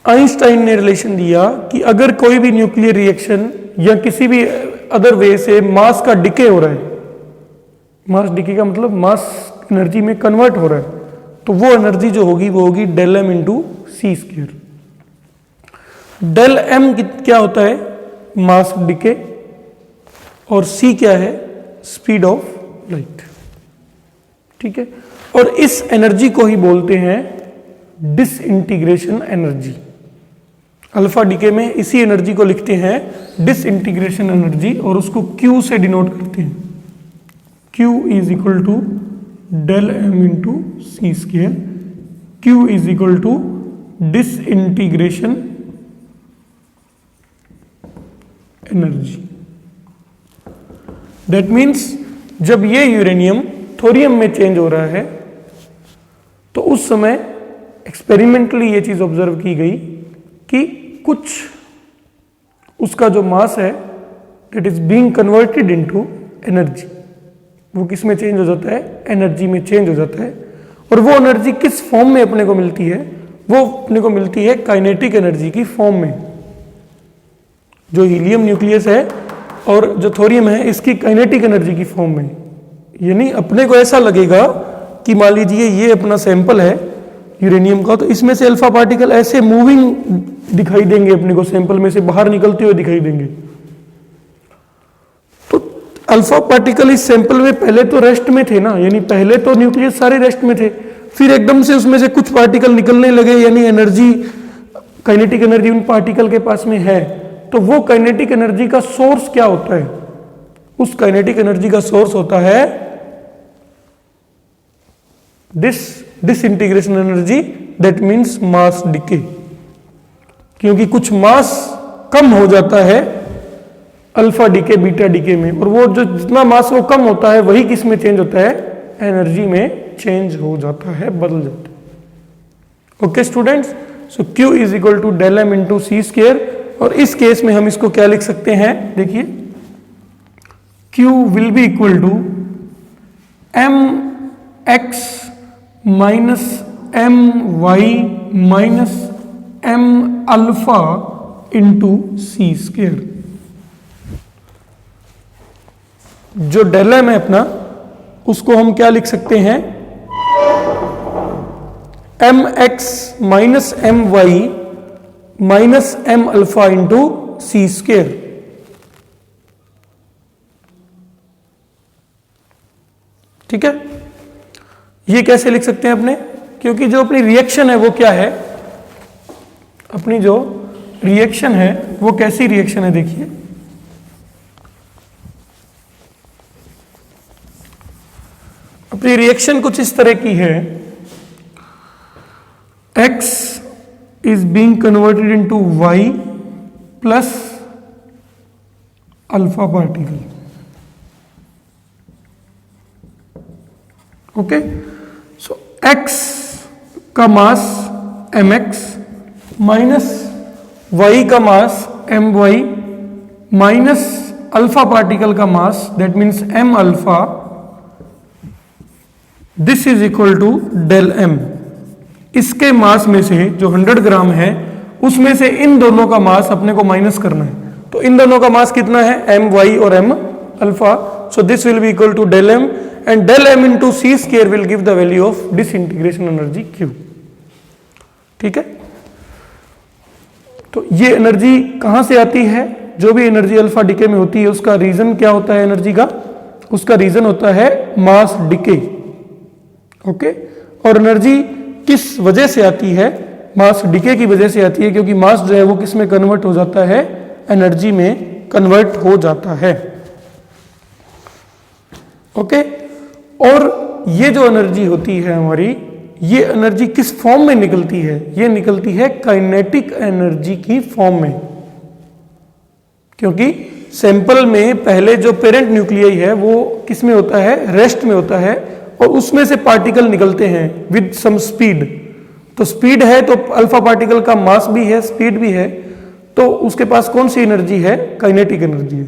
Einstein ने relation दिया कि अगर कोई भी न्यूक्लियर रिएक्शन या किसी भी अदर वे से मास का डिके हो रहा है, मास डिके का मतलब मास एनर्जी में कन्वर्ट हो रहा है, तो वो एनर्जी जो होगी वो होगी del M into C square. Del M क्या होता है? मास डिके, और सी क्या है? Speed of light. ठीक है, और इस एनर्जी को ही बोलते हैं डिसइंटीग्रेशन एनर्जी। अल्फा डिके में इसी एनर्जी को लिखते हैं डिसइंटीग्रेशन एनर्जी, और उसको Q से डिनोट करते हैं। Q is equal to del M into C square. Q is equal to disintegration energy. That means जब ये यूरेनियम थोरियम में चेंज हो रहा है तो उस समय एक्सपेरिमेंटली ये चीज ऑब्जर्व की गई कि कुछ उसका जो मास है that is being converted into energy, वो किस में चेंज हो जाता है? एनर्जी में चेंज हो जाता है। और वो एनर्जी किस फॉर्म में अपने को मिलती है? वो अपने को मिलती है काइनेटिक एनर्जी की फॉर्म में। जो हीलियम न्यूक्लियस है और जो थोरियम है इसकी काइनेटिक एनर्जी की फॉर्म में। यानी अपने को ऐसा लगेगा कि मान लीजिए ये अपना सैंपल है यूरेनियम का, तो इसमें से अल्फा पार्टिकल ऐसे मूविंग दिखाई देंगे, अपने को सैंपल में से बाहर निकलते हुए दिखाई देंगे। तो अल्फा पार्टिकल इस सैंपल में पहले तो रेस्ट में थे ना, यानी पहले तो न्यूक्लियस सारे रेस्ट में थे, फिर एकदम से उसमें से कुछ पार्टिकल निकलने लगे, यानी एनर्जी, काइनेटिक एनर्जी उन पार्टिकल के पास में है। तो वो काइनेटिक एनर्जी का सोर्स क्या होता है? उस काइनेटिक एनर्जी का सोर्स होता है disintegration energy, that means mass decay. क्योंकि कुछ मास कम हो जाता है अल्फा डिके बीटा डिके में, और वो जो जितना मास वो कम होता है वही किस में चेंज होता है? एनर्जी में चेंज हो जाता है, बदल जाता है। Okay students, so Q is equal to del M into C square. और इस केस में हम इसको क्या लिख सकते हैं? देखिए, Q will be equal to M X minus M Y minus M alpha into C square. जो डेल एम है अपना, उसको हम क्या लिख सकते हैं? M X minus M Y minus M alpha into C square. ठीक है, ये कैसे लिख सकते हैं अपने? क्योंकि जो अपनी रिएक्शन है वो क्या है? अपनी जो रिएक्शन है वो कैसी रिएक्शन है? देखिए, अपनी रिएक्शन कुछ इस तरह की है। X is being converted into Y plus alpha particle. Okay, so X का मास mx माइनस y का mass my minus alpha particle का mass that means m alpha, this is equal to del m। इसके मास में से जो 100 ग्राम है उसमें से इन दोनों का मास अपने को माइनस करना है। तो इन दोनों का मास कितना है? एम वाई और M alpha. So this will be equal to del M, and del M into C square will give the value of disintegration energy Q. ठीक है, तो ये एनर्जी कहां से आती है? जो भी एनर्जी अल्फा डिके में होती है उसका रीजन क्या होता है एनर्जी का? उसका रीजन होता है मास डिके। ओके, और एनर्जी किस वजह से आती है? मास डिके की वजह से आती है, क्योंकि मास जो है वो किस में कन्वर्ट हो जाता है? एनर्जी में कन्वर्ट हो जाता है। ओके, और ये जो एनर्जी होती है हमारी, ये एनर्जी किस फॉर्म में निकलती है? ये निकलती है काइनेटिक एनर्जी की फॉर्म में। क्योंकि सैंपल में पहले जो पेरेंट न्यूक्लियाई है वो किस में होता है? रेस्ट में होता है, और उसमें से पार्टिकल निकलते हैं विद सम स्पीड। तो स्पीड है तो अल्फा पार्टिकल का मास भी है, स्पीड भी है, तो उसके पास कौन सी एनर्जी है? काइनेटिक एनर्जी है।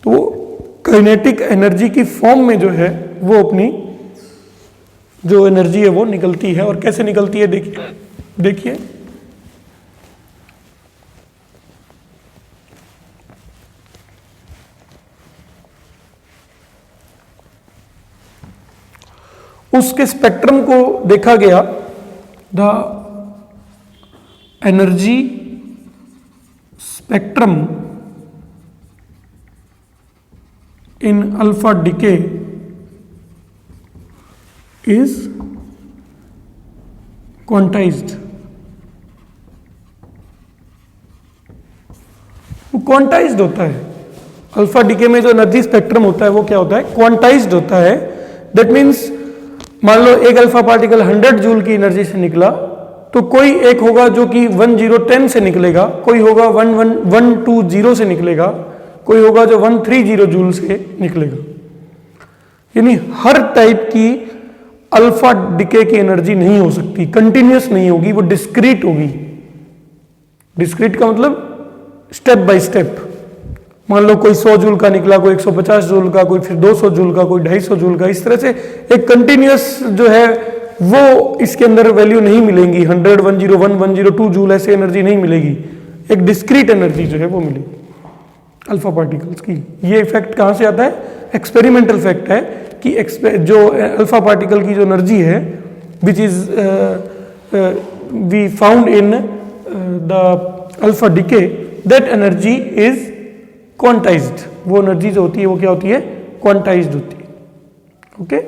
तो काइनेटिक एनर्जी की फॉर्म में जो है वो अपनी जो एनर्जी है वो निकलती है। और कैसे निकलती है? देखिए, उसके स्पेक्ट्रम को देखा गया, the energy spectrum in alpha decay is quantised. वो क्वांटाइज्ड होता है। अल्फा डिके में जो एनर्जी स्पेक्ट्रम होता है वो क्या होता है? क्वांटाइज्ड होता है। दैट मीन्स मान लो एक अल्फा पार्टिकल 100 जूल की एनर्जी से निकला, तो कोई एक होगा जो कि 1010 से निकलेगा, कोई होगा 11120 से निकलेगा, कोई होगा जो 130 जूल से निकलेगा। यानी हर टाइप की अल्फा डिके की एनर्जी नहीं हो सकती, कंटिन्यूअस नहीं होगी, वो डिस्क्रीट होगी। डिस्क्रीट का मतलब स्टेप बाय स्टेप। मान लो कोई 100 जूल का निकला, कोई 150 जूल का, कोई फिर 200 जूल का, कोई 250 जूल का, इस तरह से एक कंटिन्यूअस जो है वो इसके अंदर वैल्यू नहीं मिलेंगी। 100, 101, 102 जूल ऐसे एनर्जी नहीं मिलेगी। एक डिस्क्रीट एनर्जी जो है वो मिलेगी अल्फा पार्टिकल्स की। ये इफेक्ट कहाँ से आता है? एक्सपेरिमेंटल फैक्ट है कि जो अल्फा पार्टिकल की जो एनर्जी है which is we found in the alpha decay, that energy is quantised. वो एनर्जी जो होती है वो क्या होती है? क्वांटाइज्ड होती है। ओके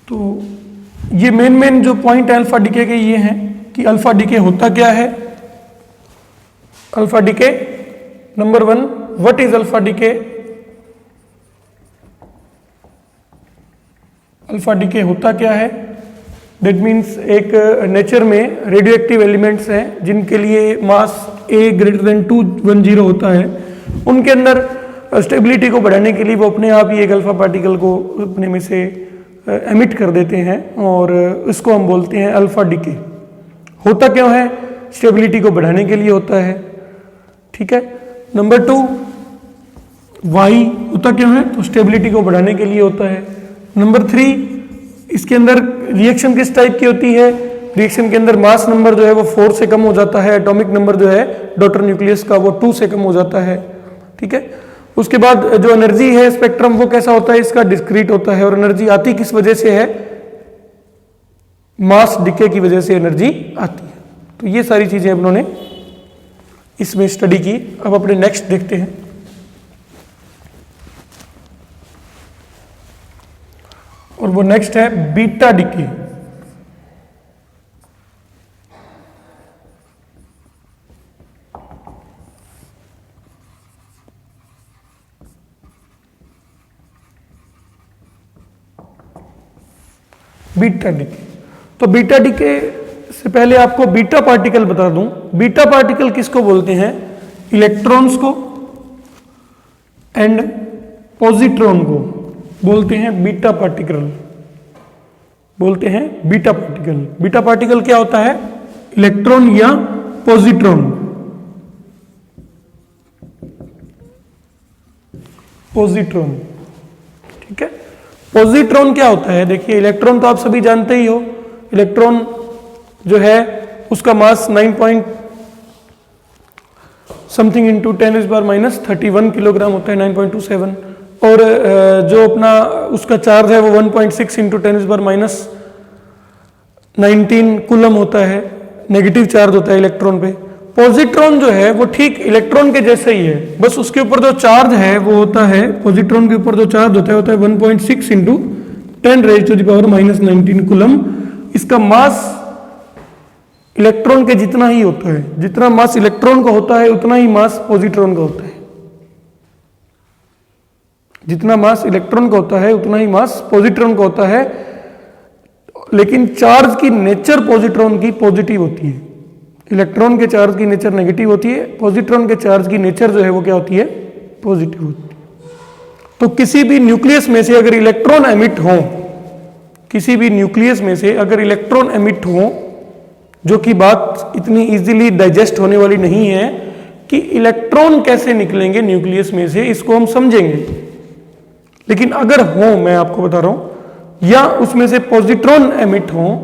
तो ये मेन जो पॉइंट है अल्फा डिके के ये हैं कि अल्फा डिके होता क्या है। Alpha decay, number 1, what is alpha decay? Alpha decay होता क्या है? दैट मीन्स एक नेचर में रेडियो एक्टिव एलिमेंट्स हैं जिनके लिए मास A ग्रेटर देन 210 होता है, उनके अंदर स्टेबिलिटी को बढ़ाने के लिए वो अपने आप ही एक अल्फा पार्टिकल को अपने में से एमिट कर देते हैं और इसको हम बोलते हैं अल्फा डिके। होता क्यों है? स्टेबिलिटी को बढ़ाने के लिए होता है। ठीक है। नंबर 2, वाई होता क्यों है? तो स्टेबिलिटी को बढ़ाने के लिए होता है। नंबर 3, इसके अंदर रिएक्शन किस टाइप की होती है? रिएक्शन के अंदर मास नंबर जो है वो 4 से कम हो जाता है, एटॉमिक नंबर जो है डॉटर न्यूक्लियस का वो 2 से कम हो जाता है। ठीक है। उसके बाद जो एनर्जी है स्पेक्ट्रम वो कैसा होता है? इसका डिस्क्रीट होता है। और एनर्जी आती किस वजह से है? मास डिके की वजह से एनर्जी आती है। तो ये सारी चीजें हम लोगों ने इसमें स्टडी की। अब अपने नेक्स्ट देखते हैं। और वो नेक्स्ट है बीटा डिके। Beta decay. तो बीटा डिके से पहले आपको बीटा पार्टिकल बता दूं। बीटा पार्टिकल किसको बोलते हैं? इलेक्ट्रॉन्स को एंड पॉजिट्रॉन को बोलते हैं बीटा पार्टिकल। बोलते हैं बीटा पार्टिकल। बीटा पार्टिकल क्या होता है? इलेक्ट्रॉन या पॉजिट्रॉन। पॉजिट्रॉन। ठीक है। पॉजिट्रॉन क्या होता है? देखिए, इलेक्ट्रॉन तो आप सभी जानते ही हो। इलेक्ट्रॉन जो है उसका मास 9 पॉइंट समथिंग इंटू 10⁻³ किलोग्राम होता है, 9.27। और जो अपना उसका चार्ज है वो 1.6 इंटू 10⁻19 कूलम होता है। नेगेटिव चार्ज होता है इलेक्ट्रॉन पे। पॉजिट्रॉन जो है वो ठीक इलेक्ट्रॉन के जैसे ही है, बस उसके ऊपर जो चार्ज है वो होता है, पॉजिट्रॉन के ऊपर जो चार्ज होता है 1.6 इंटू 10⁻⁻19 कूलम। इसका मास इलेक्ट्रॉन के जितना ही होता है। जितना मास इलेक्ट्रॉन का होता है उतना ही मास पॉजिट्रॉन का होता है। जितना मास इलेक्ट्रॉन का होता है उतना ही मास पॉजिट्रॉन का होता है। लेकिन चार्ज की नेचर पॉजिट्रॉन की पॉजिटिव होती है। इलेक्ट्रॉन के चार्ज की नेचर नेगेटिव होती है, पॉजिट्रॉन के चार्ज की नेचर जो है वो क्या होती है? पॉजिटिव होती है। तो किसी भी न्यूक्लियस में से अगर इलेक्ट्रॉन एमिट हो, किसी भी न्यूक्लियस में से अगर इलेक्ट्रॉन एमिट हो, जो कि बात इतनी इजीली डाइजेस्ट होने वाली नहीं है कि इलेक्ट्रॉन कैसे निकलेंगे न्यूक्लियस में से, इसको हम समझेंगे। लेकिन अगर हो, मैं आपको बता रहा हूं, या उसमें से पॉजिट्रॉन एमिट हो,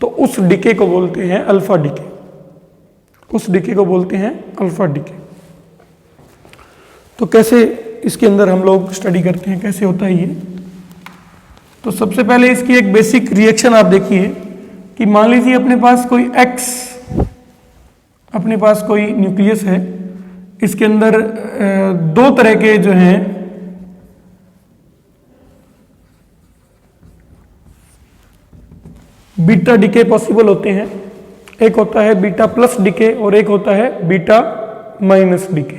तो उस डिके को बोलते हैं अल्फा डिके। उस डीके को बोलते हैं अल्फा डीके। तो कैसे इसके अंदर हम लोग स्टडी करते हैं, कैसे होता है ये? तो सबसे पहले इसकी एक बेसिक रिएक्शन आप देखिए कि मान लीजिए अपने पास कोई X, अपने पास कोई न्यूक्लियस है, इसके अंदर दो तरह के जो हैं बीटा डीके पॉसिबल होते हैं। एक होता है बीटा प्लस डीके और एक होता है बीटा माइनस डीके।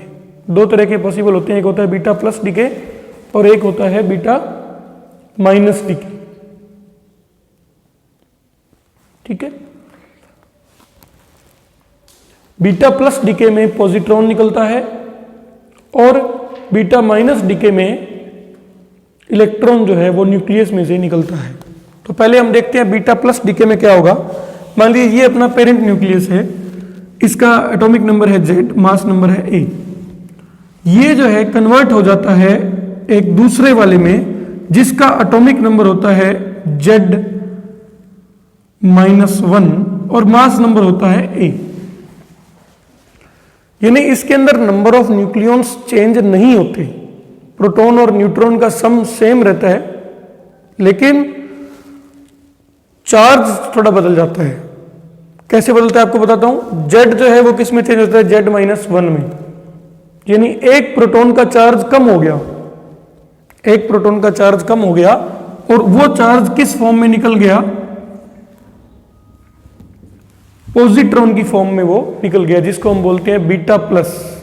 दो तरह के पॉसिबल होते हैं, एक होता है बीटा प्लस डीके और एक होता है बीटा माइनस डीके। ठीक है, बीटा प्लस डीके में पॉजिट्रॉन निकलता है और बीटा माइनस डीके में इलेक्ट्रॉन जो है वो न्यूक्लियस में से निकलता है। तो पहले हम देखते हैं बीटा प्लस डीके में क्या होगा। मान लीजिए ये अपना पेरेंट न्यूक्लियस है, इसका एटॉमिक नंबर है Z, मास नंबर है A। ये जो है कन्वर्ट हो जाता है एक दूसरे वाले में जिसका एटॉमिक नंबर होता है Z-1 और मास नंबर होता है A। यानी इसके अंदर नंबर ऑफ न्यूक्लियॉन्स चेंज नहीं होते, प्रोटॉन और न्यूट्रॉन का सम सेम रहता है, लेकिन चार्ज थोड़ा बदल जाता है। कैसे बदलता है आपको बताता हूं। Z जो है वो किस में चेंज होता है? Z-1 में। यानी एक प्रोटॉन का चार्ज कम हो गया, एक प्रोटॉन का चार्ज कम हो गया और वो चार्ज किस फॉर्म में निकल गया? पॉजिट्रॉन की फॉर्म में वो निकल गया, जिसको हम बोलते हैं बीटा प्लस।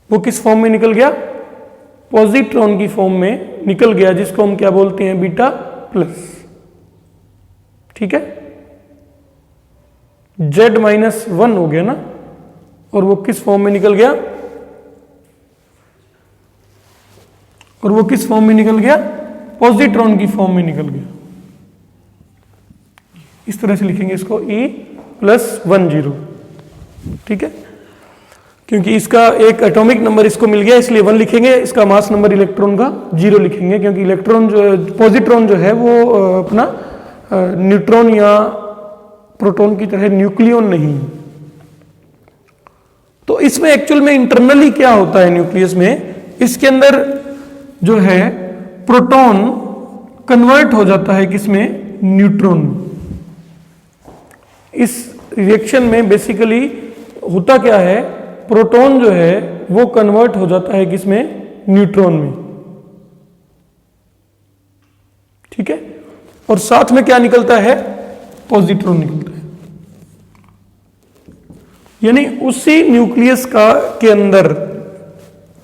वो किस फॉर्म में निकल गया? पॉजिट्रॉन की फॉर्म में निकल गया, जिसको हम क्या बोलते हैं? Beta plus. ठीक है, Z-1 हो गया ना, और वो किस फॉर्म में निकल गया? और वो किस फॉर्म में निकल गया? पॉजिट्रॉन की फॉर्म में निकल गया। इस तरह से लिखेंगे इसको E+10। ठीक है, क्योंकि इसका एक एटॉमिक नंबर इसको मिल गया इसलिए 1 लिखेंगे, इसका मास नंबर इलेक्ट्रॉन का 0 लिखेंगे, क्योंकि इलेक्ट्रॉन जो पॉजिट्रॉन जो है वो अपना न्यूट्रॉन या प्रोटॉन की तरह न्यूक्लियॉन नहीं। तो इसमें एक्चुअल में इंटरनली क्या होता है न्यूक्लियस में? इसके अंदर जो है प्रोटॉन कन्वर्ट हो जाता है किसमें? न्यूट्रॉन। इस रिएक्शन में बेसिकली होता क्या है? प्रोटॉन जो है वो कन्वर्ट हो जाता है किसमें? न्यूट्रॉन में। ठीक है, और साथ में क्या निकलता है? पॉजिट्रॉन निकलता है। यानी उसी न्यूक्लियस का के अंदर,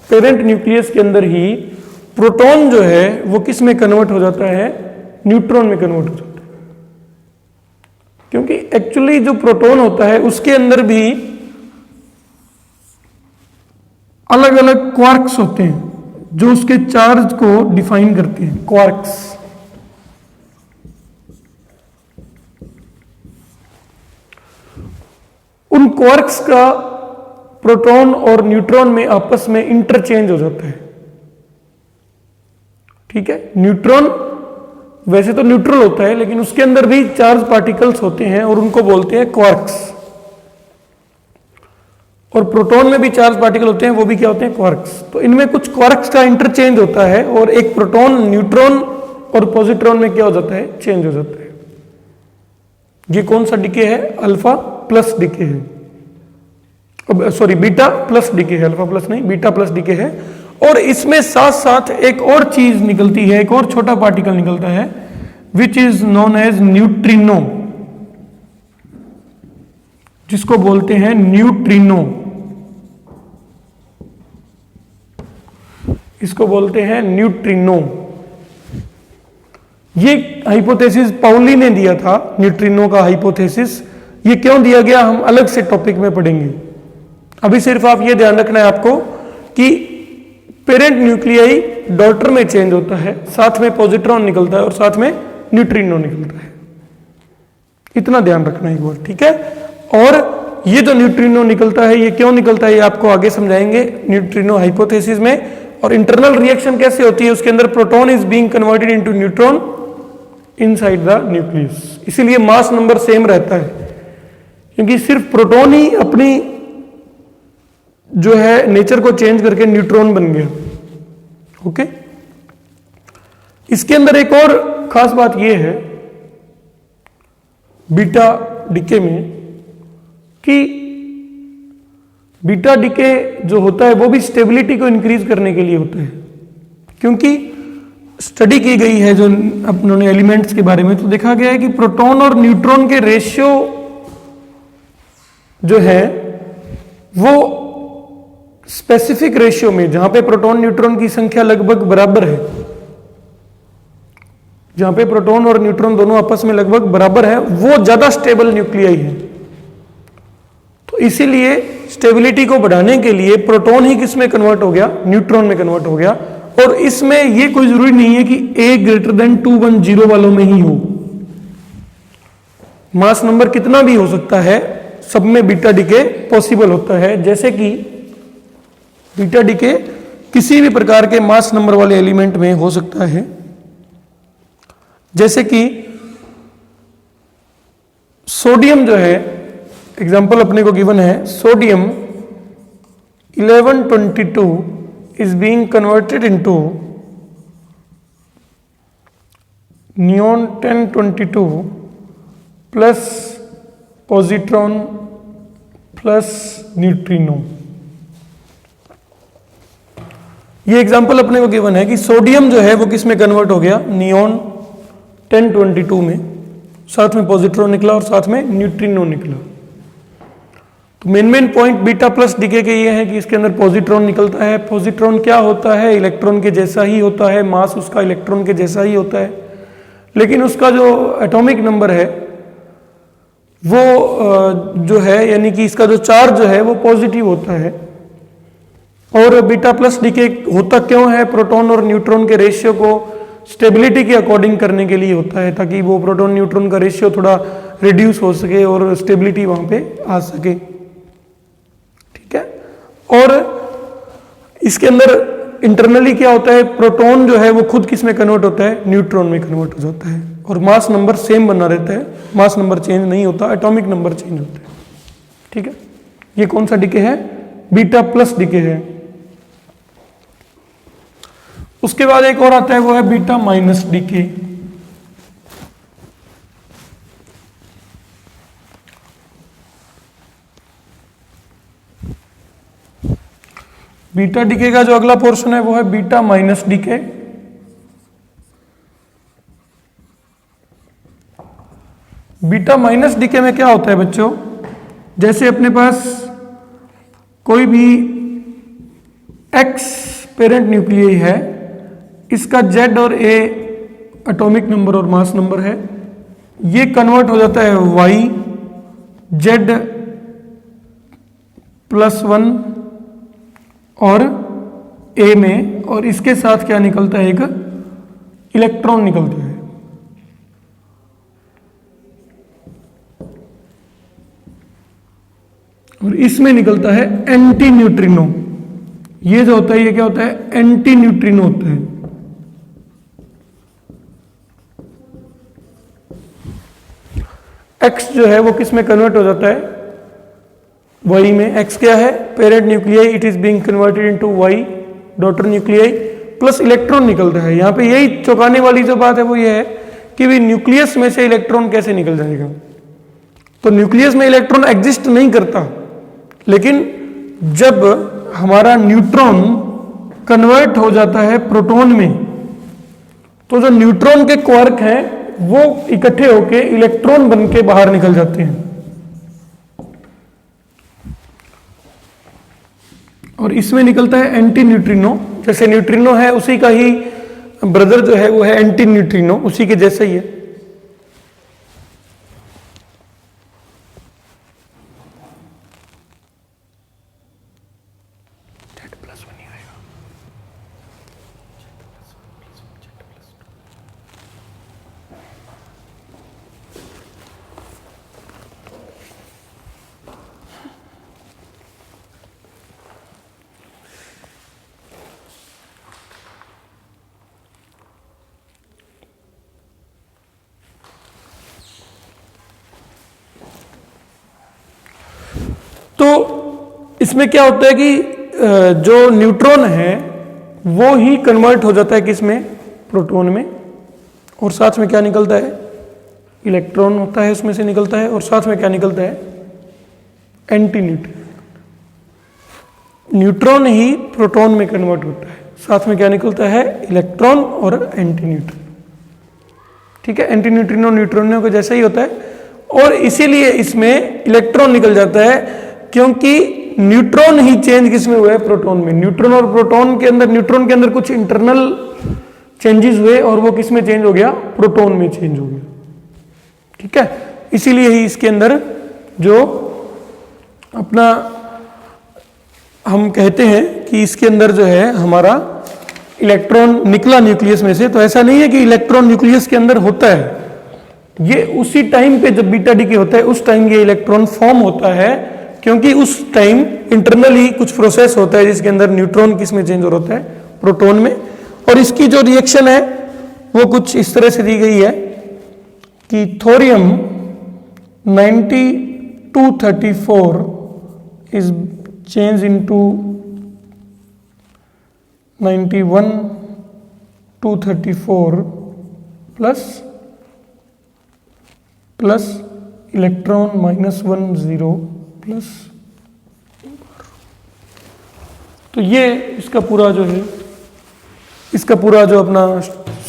पेरेंट न्यूक्लियस के अंदर ही प्रोटॉन जो है वो किस में कन्वर्ट हो जाता है? न्यूट्रॉन में कन्वर्ट हो जाता है। क्योंकि एक्चुअली जो प्रोटॉन होता है उसके अंदर भी अलग अलग क्वार्क्स होते हैं जो उसके चार्ज को डिफाइन करते हैं। क्वार्क्स, उन क्वार्क्स का प्रोटॉन और न्यूट्रॉन में आपस में इंटरचेंज हो जाता है। ठीक है, न्यूट्रॉन वैसे तो न्यूट्रल होता है, लेकिन उसके अंदर भी चार्ज पार्टिकल्स होते हैं और उनको बोलते हैं क्वार्क्स। और प्रोटॉन में भी चार्ज पार्टिकल होते हैं, वो भी क्या होते हैं? क्वार्क्स। तो इनमें कुछ क्वार्क्स का इंटरचेंज होता है और एक प्रोटॉन न्यूट्रॉन और पॉजिट्रॉन में क्या हो जाता है? चेंज हो जाता है। ये कौन सा डीके है? अल्फा प्लस डीके है, सॉरी बीटा प्लस डीके है, अल्फा प्लस नहीं, बीटा प्लस डीके है। और इसमें साथ साथ एक और चीज निकलती है, एक और छोटा पार्टिकल निकलता है, which is known as neutrino, जिसको बोलते हैं न्यूट्रिनो। इसको बोलते हैं न्यूट्रिनो। ये हाइपोथेसिस पाउली ने दिया था, न्यूट्रिनो का हाइपोथेसिस। ये क्यों दिया गया हम अलग से टॉपिक में पढ़ेंगे। अभी सिर्फ आप ये ध्यान रखना है आपको कि पेरेंट न्यूक्लियाई डॉटर में चेंज होता है, साथ में पॉजिट्रॉन निकलता है और साथ में न्यूट्रिनो निकलता है। इतना ध्यान रखना है एक बार, ठीक है। और ये जो न्यूट्रिनो निकलता है ये क्यों निकलता है ये आपको आगे समझाएंगे न्यूट्रिनो हाइपोथेसिस में। और इंटरनल रिएक्शन कैसे होती है, उसके अंदर proton is being converted into neutron inside the nucleus, इसीलिए मास नंबर सेम रहता है। क्योंकि सिर्फ प्रोटॉन ही अपनी जो है नेचर को चेंज करके न्यूट्रॉन बन गया। ओके, इसके अंदर एक और खास बात यह है बीटा डीके में कि बीटा डीके जो होता है वो भी स्टेबिलिटी को इंक्रीज करने के लिए होता है, क्योंकि स्टडी की गई है जो अपनों एलिमेंट्स के बारे में, तो देखा गया है कि प्रोटॉन और न्यूट्रॉन के रेशियो जो है वो स्पेसिफिक रेशियो में, जहां पे प्रोटॉन न्यूट्रॉन की संख्या लगभग बराबर है, जहां पे प्रोटॉन और न्यूट्रॉन दोनों आपस में लगभग बराबर है, वो ज्यादा स्टेबल न्यूक्लियाई है। तो इसीलिए स्टेबिलिटी को बढ़ाने के लिए प्रोटॉन ही किस में कन्वर्ट हो गया, न्यूट्रॉन में कन्वर्ट हो गया। और इसमें यह कोई जरूरी नहीं है कि a ग्रेटर देन 210 वालों में ही हो, मास नंबर कितना भी हो सकता है, सब में बीटा डीके पॉसिबल होता है। जैसे कि बीटा डीके किसी भी प्रकार के मास नंबर वाले एलिमेंट में हो सकता है, जैसे कि सोडियम जो है, एग्जाम्पल अपने को गिवन है, sodium 1122 is being converted into neon 1022 plus positron plus neutrino। ये एग्जांपल अपने को गिवन है कि सोडियम जो है वो किस में कन्वर्ट हो गया, नियॉन 1022 में, साथ में पॉजिट्रॉन निकला और साथ में न्यूट्रिनो निकला। तो main point beta plus decay के ये है कि इसके अंदर पॉजिट्रॉन निकलता है। पॉजिट्रॉन क्या होता है, इलेक्ट्रॉन के जैसा ही होता है, मास उसका इलेक्ट्रॉन के जैसा ही होता है, लेकिन उसका जो एटॉमिक नंबर है वो जो है, यानी कि इसका जो चार्ज जो है वो पॉजिटिव होता है। और बीटा प्लस डीके होता क्यों है, प्रोटॉन और न्यूट्रॉन के रेशियो को स्टेबिलिटी के अकॉर्डिंग करने के लिए होता है, ताकि वो प्रोटॉन न्यूट्रॉन का रेशियो थोड़ा रिड्यूस हो सके और स्टेबिलिटी वहां पे आ सके। ठीक है, और इसके अंदर इंटरनली क्या होता है, प्रोटॉन जो है वो खुद किस में कन्वर्ट होता है, न्यूट्रॉन में कन्वर्ट हो जाता है, और मास नंबर सेम बना रहता है, मास नंबर चेंज नहीं होता, एटॉमिक नंबर चेंज होता है। ठीक है, ये कौन सा डीके है, बीटा प्लस डीके है। उसके बाद एक और आता है, वो है beta minus decay. Beta decay का जो अगला पोर्शन है वो है beta minus decay. Beta minus decay में क्या होता है बच्चों, जैसे अपने पास कोई भी एक्स पेरेंट न्यूक्लियाई है, इसका जेड और ए एटॉमिक नंबर और मास नंबर है, ये कन्वर्ट हो जाता है वाई जेड +1 और ए में, और इसके साथ क्या निकलता है, एक इलेक्ट्रॉन निकलता है। और इसमें निकलता है एंटी न्यूट्रिनो। ये जो होता है, ये क्या होता है, एंटी न्यूट्रिनो होता है। एक्स जो है वो किस में कन्वर्ट हो जाता है, वाई में। एक्स क्या है, parent nuclei, it is being converted into Y daughter nuclei, plus electron निकलता है। यहां पे यही चौंकाने वाली जो बात है वो ये है कि भी न्यूक्लियस में से इलेक्ट्रॉन कैसे निकल जाएगा। तो न्यूक्लियस में इलेक्ट्रॉन एग्जिस्ट नहीं करता, लेकिन जब हमारा न्यूट्रॉन कन्वर्ट हो जाता है प्रोटॉन में, तो जो न्यूट्रॉन के क्वार्क हैं वो इकट्ठे होके इलेक्ट्रॉन बन के बाहर निकल जाते हैं। और इसमें निकलता है एंटी न्यूट्रिनो। जैसे न्यूट्रिनो है उसी का ही ब्रदर जो है वो है एंटी न्यूट्रिनो, उसी के जैसा ही है। इसमें क्या होता है कि जो न्यूट्रॉन है वो ही कन्वर्ट हो जाता है किसमें, प्रोटॉन में, और साथ में क्या निकलता है, इलेक्ट्रॉन होता है उसमें से निकलता है, और साथ में क्या निकलता है, एंटी न्यूट्रॉन। न्यूट्रॉन ही प्रोटॉन में कन्वर्ट होता है, साथ में क्या निकलता है, इलेक्ट्रॉन और एंटी न्यूट्रॉन। ठीक है, एंटी न्यूट्रिनो न्यूट्रॉनों को जैसा ही होता है, और इसीलिए इसमें इलेक्ट्रॉन निकल जाता है क्योंकि न्यूट्रॉन ही चेंज किसमें हुआ है, प्रोटॉन में। न्यूट्रॉन और प्रोटॉन के अंदर, न्यूट्रॉन के अंदर कुछ इंटरनल चेंजेस हुए और वो किसमें चेंज हो गया, प्रोटॉन में चेंज हो गया। ठीक है, इसीलिए ही इसके अंदर जो अपना हम कहते हैं कि इसके अंदर जो है हमारा इलेक्ट्रॉन निकला न्यूक्लियस में से, तो ऐसा नहीं है कि इलेक्ट्रॉन न्यूक्लियस के अंदर होता है, ये उसी टाइम पे जब बीटा डीके होता है उस टाइम ये इलेक्ट्रॉन फॉर्म होता है, क्योंकि उस टाइम इंटरनली कुछ प्रोसेस होता है जिसके अंदर न्यूट्रॉन किस में चेंज होता है, प्रोटॉन में। और इसकी जो रिएक्शन है वो कुछ इस तरह से दी गई है कि thorium 9234 is change into 91234 plus electron -10 plus. तो ये इसका पूरा जो है, इसका पूरा जो अपना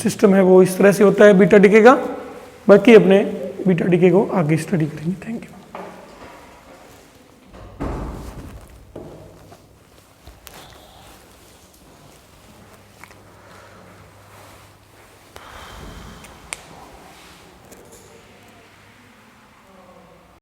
सिस्टम है वो इस तरह से होता है बीटा डीके का। बाकी अपने बीटा डीके को आगे स्टडी करेंगे। Thank you.